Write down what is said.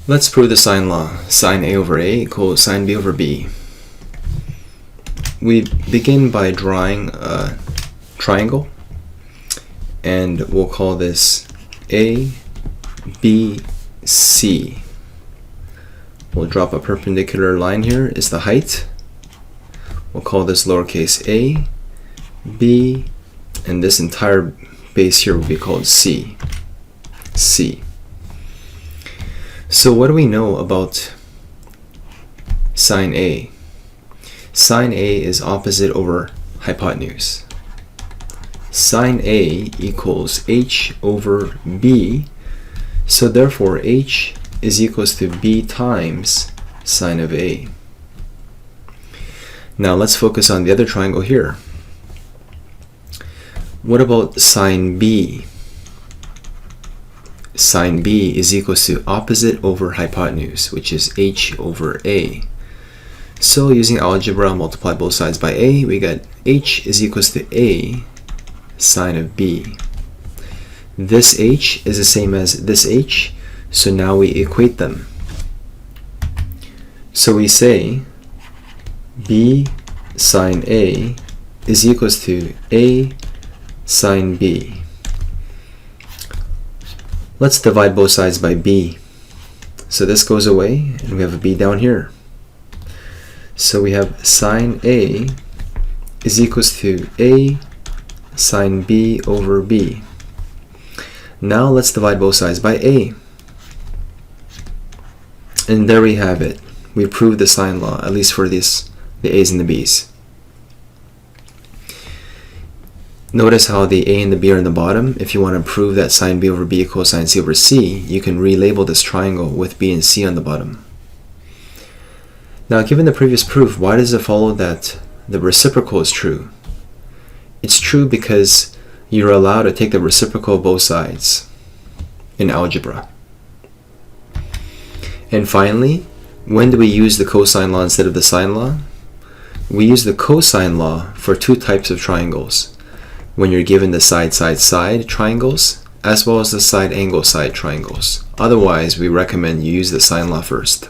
Let's prove the sine law. Sine A over A equals sine B over B. We begin by drawing a triangle, and we'll call this A, B, C. We'll drop a perpendicular line here is the height. We'll call this lowercase a, b, and this entire base here will be called C. C. So what do we know about sine A? Sine A is opposite over hypotenuse. Sine A equals h over b, so therefore h is equals to b times sine of A. Now let's focus on the other triangle here. What about sine B? Sine B is equals to opposite over hypotenuse, which is h over A. So using algebra, I'll multiply both sides by A. We got h is equals to A sine of B. This h is the same as this h, so now we equate them. So we say B sine A is equals to A sine B. Let's divide both sides by B. So this goes away, and we have a B down here. So we have sine A is equals to A sine B over B. Now let's divide both sides by A. And there we have it. We proved the sine law, at least for this, the A's and the B's. Notice how the A and the B are in the bottom. If you want to prove that sine B over B equals sine C over C, you can relabel this triangle with B and C on the bottom. Now, given the previous proof, why does it follow that the reciprocal is true? It's true because you're allowed to take the reciprocal of both sides in algebra. And finally, when do we use the cosine law instead of the sine law? We use the cosine law for two types of triangles. When you're given the side-side-side triangles, as well as the side-angle side triangles. Otherwise, we recommend you use the sine law first.